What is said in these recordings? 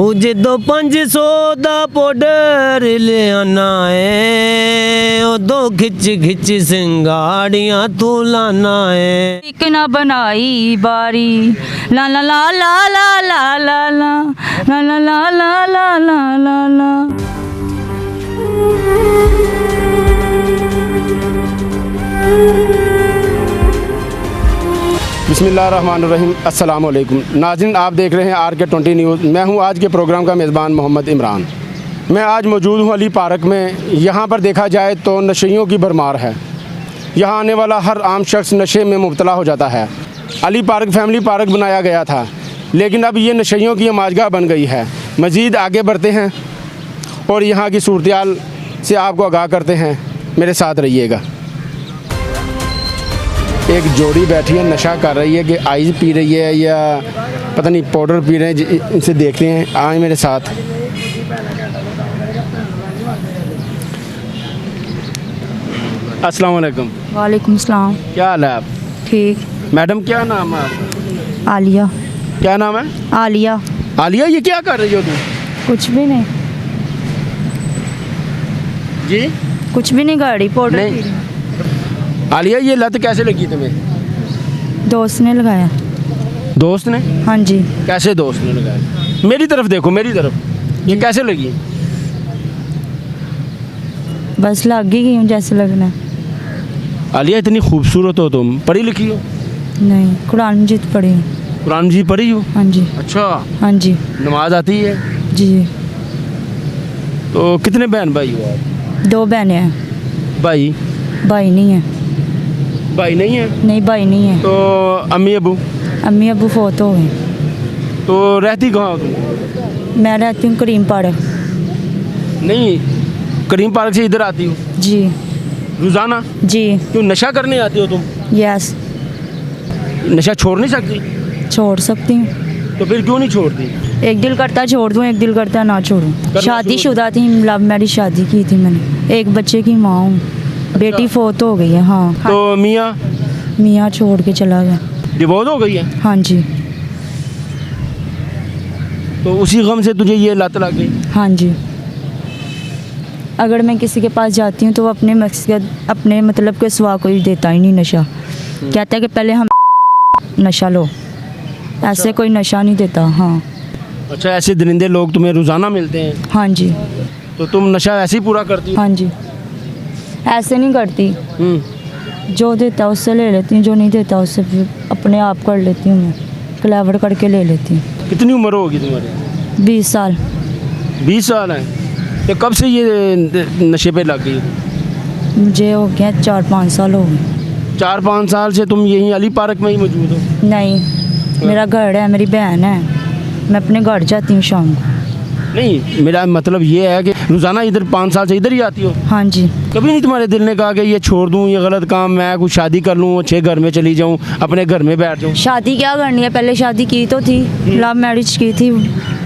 ਉਹ ਜਦੋਂ 500 ਦਾ ਪਾਊਡਰ ਲਿਆਣਾ ਏ ਉਦੋਂ ਖਿੱਚ ਖਿੱਚ ਸਿੰਗਾੜੀਆਂ ਤੂੰ ਲਾਣਾ ਏ ਇੱਕ ਨਾ ਬਣਾਈ ਬਾਰੀ ਲਾ ਲਾ ਲਾ ਲਾ ਲਾ ਲਾ ਲਾ ਲਾ ਲਾ ਲਾ ਲਾ ਲਾ ਲਾ ਲਾ ਲਾ ਲਾ। बिस्मिल्लाहिर्रहमानिर्रहीम अस्सलाम वालेकुम नाज़रीन, आप देख रहे हैं RK20 न्यूज़। मैं हूं आज के प्रोग्राम का मेज़बान मोहम्मद इमरान। मैं आज मौजूद हूं अली पार्क में। यहां पर देखा जाए तो नशेइयों की भरमार है। यहां आने वाला हर आम शख्स नशे में मुब्तला हो जाता है। अली पार्क फैमिली पार्क बनाया गया था, लेकिन अब ये नशेइयों की अमाजगाह बन गई है। मज़ीद आगे बढ़ते हैं और यहाँ की सूरत-ए-हाल से आपको आगाह करते हैं। मेरे साथ रहिएगा। एक जोड़ी बैठी है, नशा कर रही है कि आइस पी रही है या पता नहीं पाउडर पी रहे हैं। इनसे देखते हैं, आए मेरे साथ। अस्सलाम वालेकुम। वालेकुम सलाम। क्या हाल है आप? ठीक। मैडम क्या नाम है आपका? आलिया। क्या नाम है? आलिया। आलिया, ये क्या कर रही हो तुम? कुछ भी नहीं। जी कुछ भी नहीं कर रही, पाउडर नहीं। पी रही। आलिया, ये लत कैसे लगी तुम्हें? दोस्त ने लगाया। दोस्त ने? हाँ जी। कैसे दोस्त ने लगाया? मेरी तरफ देखो, मेरी तरफ। ये कैसे लगी? बस लग ही गई हूँ जैसे लगना है। आलिया, इतनी खूबसूरत हो तुम, पढ़ी लिखी हो? नहीं, कुरान मजीद पढ़ी हूँ। कुरान जी पढ़ी हो? हाँ जी। अच्छा, हाँ जी। नमाज आती है? जी। तो कितने बहन भाई हो आप? 2 बहनें हैं। भाई? भाई नहीं है। भाई नहीं है? नहीं, भाई नहीं है। तो अम्मी अबू? अम्मी अबू फोत हो गए। तो रहती कहाँ हो तुम? मैं रहती हूँ करीम पार्क। नहीं, करीम पार्क से इधर आती हो जी। रोज़ाना? जी। क्यों, नशा करने आती हो तुम? यस। नशा छोड़ नहीं सकती? छोड़ सकती हूँ। तो फिर क्यों नहीं छोड़ती? एक दिल करता छोड़ दूँ, एक दिल करता ना छोड़ूँ। शादीशुदा थी, लव मैरिज शादी की थी मैंने। एक बच्चे की माँ हूँ। बेटी फोत हो गई है। हाँ। तो मियाँ? मियाँ छोड़ के चला गया। डिवोर्स हो गई है? हाँ जी। तो उसी गम से तुझे ये लत लग गई? हाँ जी। अगर मैं किसी के पास जाती हूँ तो वो अपने मकसद, अपने मतलब के सिवा कोई देता ही नहीं नशा। कहता है कि पहले हम नशा लो, ऐसे कोई नशा नहीं देता। हाँ। अच्छा, ऐसे दरिंदे लोग तुम्हें रोज़ाना मिलते हैं? हाँ जी। तो तुम नशा ऐसे ही पूरा करती हो? हाँ जी। ऐसे नहीं करती, जो देता उससे ले लेती हूँ, जो नहीं देता उससे फिर अपने आप कर लेती हूँ। मैं क्लेवर करके ले लेती हूँ। कितनी उम्र होगी तुम्हारी? 20 साल। 20 साल है? तो कब से ये नशे पे लग गई? मुझे हो गया 4-5 साल हो गए। 4-5 साल से तुम यहीं अली पार्क में ही मौजूद हो? नहीं, मेरा घर है, मेरी बहन है, मैं अपने घर जाती हूँ शाम को। नहीं, मेरा मतलब ये है कि रोज़ाना इधर 5 साल से इधर ही आती हो? हाँ जी। कभी नहीं तुम्हारे दिल ने कहा कि ये छोड़ दूँ, ये गलत काम, मैं कुछ शादी कर लूँ, अच्छे घर में चली जाऊँ, अपने घर में बैठ जाऊँ? शादी क्या करनी है, पहले शादी की तो थी, लव मैरिज की थी,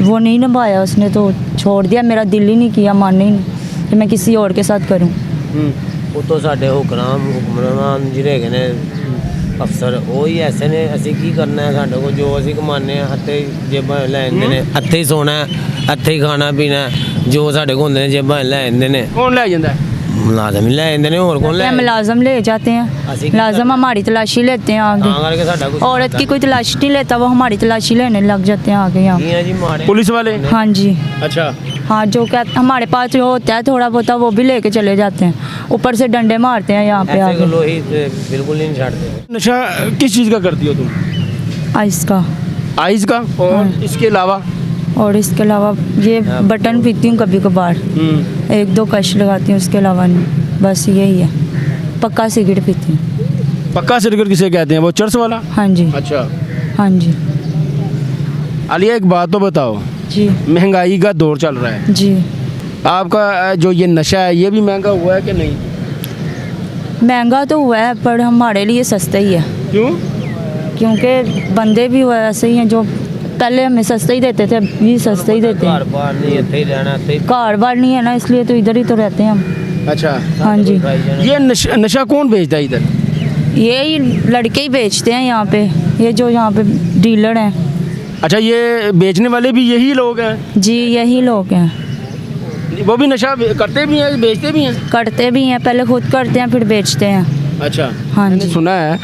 वो नहीं निभाया उसने तो छोड़ दिया। मेरा दिल ही नहीं किया, माने ही नहीं कि मैं किसी और के साथ करूँ। ਉਹ ਤੋਂ ਸਾਡੇ ਹੁਕਮਰਾਨ ਜਿਹੜੇ ਹੈਗੇ ਨੇ ਅਫਸਰ, ਉਹ ਹੀ ਐਸੇ ਨੇ। ਅਸੀਂ ਕੀ ਕਰਨਾ ਹੈ? ਸਾਡੇ ਕੋਲ ਜੋ ਅਸੀਂ ਕਮਾਉਂਦੇ ਹਾਂ ਹੱਥੇ ਜੇਬਾਂ ਲੈ ਜਾਂਦੇ ਨੇ, ਹੱਥੇ ਹੀ ਸੋਣਾ, ਹੱਥੇ ਹੀ ਖਾਣਾ ਪੀਣਾ, ਜੋ ਸਾਡੇ ਕੋਲ ਹੁੰਦੇ ਨੇ ਜੇਬਾਂ ਲੈ ਜਾਂਦੇ ਨੇ। कौन ले जाता है? ਮੁਲਾਜ਼ਮ ਹੀ ਲੈ ਜਾਂਦੇ ਨੇ, ਹੋਰ ਕੌਣ ਲੈ ਜਾਂਦਾ? मुलाजम ले जाते हैं, ऐसे ही मुलाजम हमारी तलाशी लेते हैं ਤਾਂ आगे। ਕਰਕੇ ਸਾਡਾ ਕੁਝ औरत की कोई तलाशी नहीं लेता, वो हमारी तलाशी लेने लग जाते हैं आगे यहाँ। ਕੀ ਹੈ ਜੀ ਮਾੜੇ पुलिस वाले? हाँ जी। अच्छा। हाँ, जो क्या हमारे पास जो होता है थोड़ा बहुत वो भी लेके चले जाते हैं, ऊपर से डंडे मारते हैं यहाँ पे ਐਸੇ आगे। ਕੋਲ ਹੀ ਬਿਲਕੁਲ ਹੀ ਨਹੀਂ ਛੱਡਦੇ। नशा किस चीज़ का करती हो तुम? आइस का। आइस का? और हाँ। इसके अलावा? और इसके अलावा ये बटन पीती हूँ कभी कभार, 1-2 कश लगाती हूँ, उसके अलावा नहीं, बस यही है। पक्का सिगरेट पीती हूँ। पक्का सिगरेट किसे कहते हैं? वो चर्च वाला? हाँ जी। अच्छा। हाँ जी। आलिया, एक बात तो बताओ, जी। महंगाई का दौर चल रहा है, जी। आपका जो ये नशा है ये भी महंगा हुआ है कि नहीं? महंगा तो हुआ है पर हमारे लिए सस्ता ही है, क्यों? क्योंकि बंदे भी वैसे ही हैं जो पहले हमें सस्ता ही देते थे, अब भी सस्ता ही देते ਘਰ हैं। ਬਾਹਰ ਨਹੀਂ, ਇੱਥੇ ਹੀ ਰਹਿਣਾ, ਇੱਥੇ ਹੀ कार बार नहीं है ना, इसलिए तो इधर ही तो रहते हैं हम। अच्छा। हाँ जी। ਖਾਈ ਜਾਣਾ। ये नशा कौन बेचता है इधर? ये ही लड़के ही बेचते हैं यहाँ पे, ये जो यहाँ पे डीलर हैं अच्छा, ये बेचने वाले भी यही लोग हैं? जी यही लोग हैं। वो भी नशा करते भी हैं, बेचते भी हैं? करते भी हैं, पहले खुद करते हैं फिर बेचते हैं। अच्छा। हाँ मैंने जी। सुना है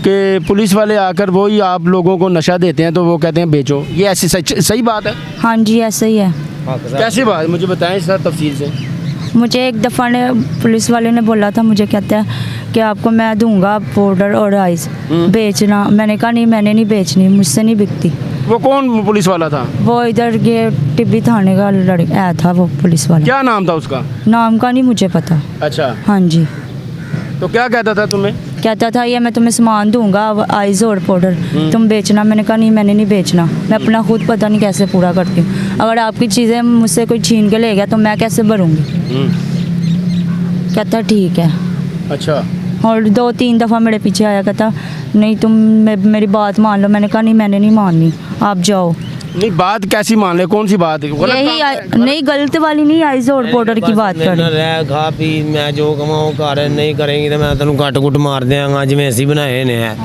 कि पुलिस वाले आकर वो ही आप लोगों को नशा देते हैं तो वो कहते हैं बेचो, ये ऐसी सही बात है? हाँ जी ऐसा ही है। कैसी बात, मुझे बताएं सर तफसील से। मुझे एक दफ़ा ने पुलिस वाले ने बोला था, मुझे कहता है कि आपको मैं दूंगा पाउडर और आइस बेचना। मैंने कहा नहीं, मैंने नहीं बेचनी, मुझसे नहीं बिकती। वो कौन पुलिस वाला था? वो इधर ये टिब्बी थाने का आया था वो पुलिस वाला। क्या नाम था उसका? नाम का नहीं मुझे पता। अच्छा, हाँ जी। तो क्या कहता था तुम्हें? कहता था ये मैं तुम्हें सामान दूंगा आइस और पाउडर, तुम बेचना। मैंने कहा नहीं, मैंने नहीं बेचना, मैं अपना खुद पता नहीं कैसे पूरा करती हूँ। अगर आपकी चीज़ें मुझसे कोई छीन के ले गया तो मैं कैसे भरूंगी? कहता ठीक है। अच्छा। और 2-3 दफ़ा मेरे पीछे आया, कहता नहीं तुम मेरी बात मान लो। मैंने कहा नहीं, मैंने नहीं माननी, आप जाओ। नहीं, बात कैसी मान ले, कौन सी बात? नहीं गलत वाली नहीं, आइस और पाउडर की बात कर रही। रह खा पी मैं जो ਕਮਾਉ ਘਰ ਨਹੀਂ ਕਰੇਂਗੀ ਤੇ ਮੈਂ ਤੈਨੂੰ ਕੱਟ ਕੁੱਟ ਮਾਰ ਦਿਆਂਗਾ ਜਿਵੇਂ ਅਸੀਂ ਬਣਾਏ ਨੇ ਹੈ।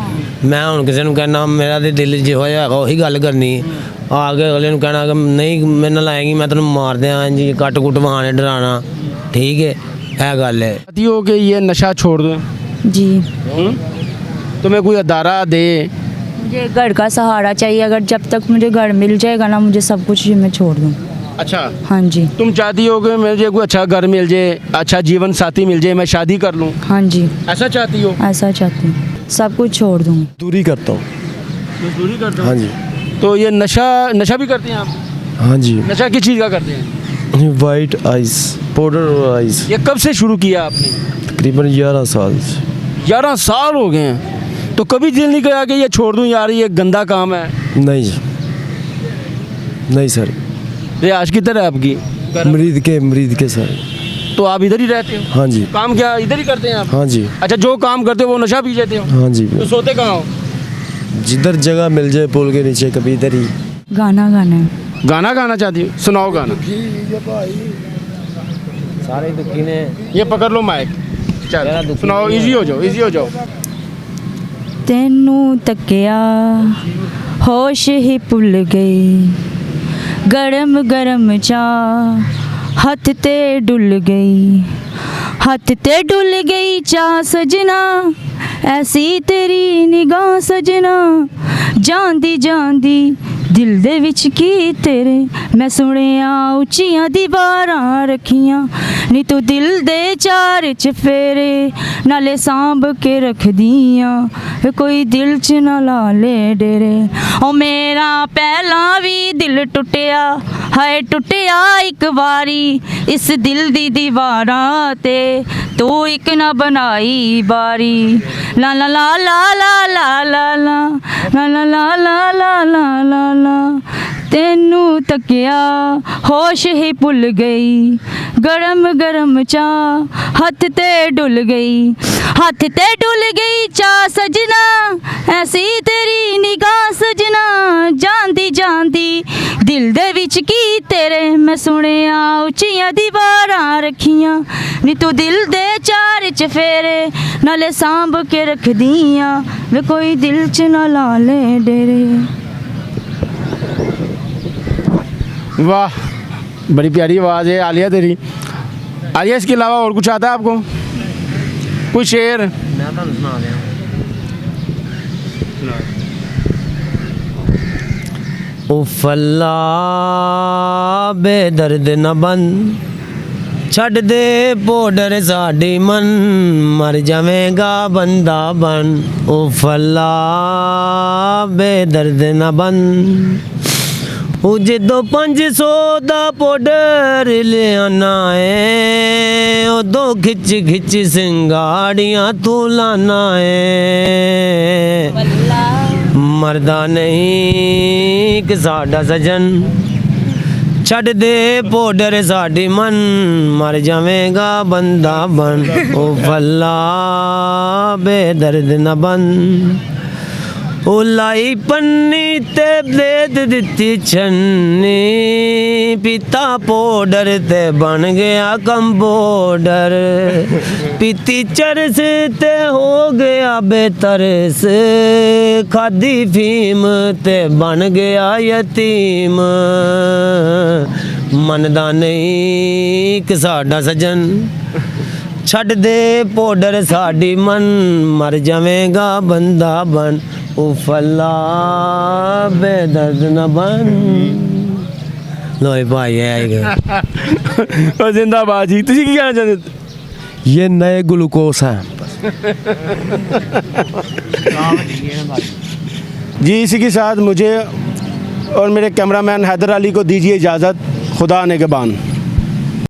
ਮੈਂ ਹੁਣ ਕਿਸੇ ਨੂੰ ਕਹਿਣਾ ਮੇਰਾ ਤੇ ਦਿਲ ਜਿਹੋ ਜਿਹਾ ਹੈਗਾ ਉਹੀ ਗੱਲ ਕਰਨੀ, ਆ ਕੇ ਅਗਲੇ ਨੂੰ ਕਹਿਣਾ ਕਿ ਨਹੀਂ ਮੇਰੇ ਨਾਲ ਆਏਗੀ ਮੈਂ ਤੈਨੂੰ ਮਾਰ ਦਿਆਂ ਜੀ, ਕੱਟ ਕੁੱਟ ਵਹਾਣੇ ਡਰਾਣਾ। ਠੀਕ ਹੈ, ਇਹ ਗੱਲ ਹੈ। चाहती हो कि ये नशा छोड़ दो? जी तुम्हें कोई अदारा दे? मुझे घर का सहारा चाहिए। अगर जब तक मुझे घर मिल जाएगा ना, मुझे सब कुछ मैं छोड़ दूँ। अच्छा, हाँ जी। तुम चाहती हो कि मुझे कोई अच्छा घर मिल जाए, अच्छा जीवन साथी मिल जाए, मैं शादी कर लूँ, हाँ जी ऐसा चाहती हो? ऐसा चाहती हूँ, सब कुछ छोड़ दूँगी। दूरी करता हूँ। मजदूरी करते हाँ जी। तो ये नशा भी करते हैं आप? हाँ जी। नशा किस चीज़ का करते हैं? वाइट आइस, पाउडर और आइस। ये कब से शुरू किया आपने? तकरीबन 11 साल से। 11 साल हो गए हैं। तो कभी दिल नहीं करा कि ये छोड़ दूँ यार, ये गंदा काम है? नहीं नहीं सर, रियाज किधर है आपकी? मरीद के सर। तो आप इधर ही रहते हो? हाँ जी। काम क्या इधर ही करते हैं आप? हाँ जी। अच्छा, जो काम करते हो वो नशा पी जाते हो? हाँ जी। तो सोते कहाँ हो? जिधर जगह मिल जाए पुल के नीचे, कभी इधर ही। गाना गाना है। गाना गाना चाहती हो? सुनाओ गाना। ਸਾਰੇ ਦੁਖੀ ਨੇ। ये पकड़ लो माइक, मेरा चल दुखी सुनाओ, नहीं इजी हो जाओ, इजी हो जाओ। ਤੈਨੂੰ ਤੱਕਿਆ ਹੋਸ਼ ਹੀ ਭੁੱਲ ਗਈ, ਗਰਮ ਗਰਮ ਚਾਹ ਹੱਥ ਤੇ ਡੁੱਲ ਗਈ, ਹੱਥ ਤੇ ਡੁੱਲ ਗਈ ਚਾਹ ਸਜਣਾ, ਐਸੀ ਤੇਰੀ ਨਿਗਾਹ ਸਜਣਾ, ਜਾਂਦੀ ਜਾਂਦੀ ਦਿਲ ਦੇ ਵਿੱਚ ਕੀ ਤੇਰੇ ਮੈਂ ਸੁਣਿਆ ਉੱਚੀਆਂ ਦੀਵਾਰਾਂ ਰੱਖੀਆਂ, ਨੀ ਤੂੰ ਦਿਲ ਦੇ ਚਾਰ ਚਫੇਰੇ ਨਾਲੇ ਸਾਂਭ ਕੇ ਰੱਖਦੀਆਂ, ਕੋਈ ਦਿਲ 'ਚ ਨਾ ਲਾ ਲੈ ਡੇਰੇ। ਓ ਮੇਰਾ ਪਹਿਲਾਂ ਵੀ ਦਿਲ ਟੁੱਟਿਆ, ਹਾਏ ਟੁੱਟਿਆ ਇੱਕ ਵਾਰੀ, ਇਸ ਦਿਲ ਦੀ ਦੀਵਾਰਾਂ ਤੇ ਤੂੰ ਇੱਕ ਨਾ ਬਣਾਈ ਬਾਰੀ, ਲਾ ਲਾ ਲਾ ਲਾ ਲਾ ਲਾ ਲਾ ਲਾ ਲਾ ਲਾ ਲਾ ਲਾ ਲਾ ਲਾ ਲਾ, ਤੈਨੂੰ ਤੱਕਿਆ ਹੋਸ਼ ਹੀ ਭੁੱਲ ਗਈ, ਗਰਮ ਗਰਮ ਚਾਹ ਹੱਥ ਤੇ ਡੁੱਲ ਗਈ, ਹੱਥ ਤੇ ਡੁੱਲ ਗਈ ਚਾਹ ਸਜਣਾ, ਐਸੀ ਤੇਰੀ ਨਿਗਾਹ ਸਜਣਾ, ਜਾਂਦੀ ਜਾਂਦੀ ਦਿਲ ਦੇ ਵਿੱਚ ਕੀ ਤੇਰੇ ਮੈਂ ਸੁਣਿਆ ਉੱਚੀਆਂ ਦੀਵਾਰਾਂ ਰੱਖੀਆਂ, ਨੀ ਤੂੰ ਦਿਲ ਦੇ ਚਾਰ ਚਫੇਰੇ ਨਾਲੇ ਸਾਂਭ ਕੇ ਰੱਖਦੀਆਂ, ਵੇ ਕੋਈ ਦਿਲ 'ਚ ਨਾ ਲਾ ਲੈ ਡੇਰੇ। वाह, बड़ी प्यारी आवाज़ है आलिया तेरी। आलिया, इसके अलावा और कुछ आता है आपको? कोई शेर? ਮੈਂ ਤੁਹਾਨੂੰ ਸੁਣਾ ਦਿਆਂ। ਉਹ ਫੱਲਾ ਬੇਦਰਦ ਨਾ ਬਨ, ਛੱਡ ਦੇ ਪਾਊਡਰ ਸਾਡੀ ਮਨ, ਮਰ ਜਾਵੇਂਗਾ ਬੰਦਾ ਬਨ। ਉਹ ਫੱਲਾ ਬੇਦਰਦ ਨਾ ਬਨ, ਉਹ ਜਦੋਂ 500 ਦਾ ਪਾਊਡਰ ਲਿਆਣਾ ਏ, ਉਦੋਂ ਖਿੱਚ ਖਿੱਚ ਸਿੰਗਾੜੀਆਂ ਤੂੰ ਲਾਣਾ ਏ, ਮਰਦਾ ਨਹੀਂ ਕਿ ਸਾਡਾ ਸਜਨ, ਛੱਡ ਦੇ ਪਾਊਡਰ ਸਾਡੀ ਮਨ, ਮਰ ਜਾਵੇਂਗਾ ਬੰਦਾ ਬਨ। ਉਹ ਫੱਲਾ ਬੇਦਰਦ ਨਾ ਬਨ, ਉਹ ਲਾਈ ਪੰਨੀ ਤੇ ਬਲੇਦ ਦਿੱਤੀ ਛੰਨੀ ਪੀਤਾ ਪਾਊਡਰ ਤੇ ਬਣ ਗਿਆ ਕੰਬੋਡਰ ਪੀਤੀ ਚਰਸ ਤੇ ਹੋ ਗਿਆ ਬੇਤਰਸ ਖਾਦੀ ਫੀਮ ਤੇ ਬਣ ਗਿਆ ਯਤੀਮ ਮੰਨਦਾ ਨਹੀਂ ਕਿ ਸਾਡਾ ਸਜਣ ਛੱਡ ਦੇ ਪਾਊਡਰ ਸਾਡੀ ਮਨ ਮਰ ਜਾਵੇਗਾ ਬੰਦਾ ਬਨ ਉਹ ਫੱਲਾ ਬੇਦਰਦ ਨਾ ਬਨ ਲੋਏ ਭਾਈ ਆਏਗਾ और जिंदाबाद जी तुसी की कहना चाहते ये नए ग्लूकोस हैं जी इसी के साथ मुझे और मेरे कैमरामैन हैदर अली को दीजिए इजाज़त खुदा निगहबान।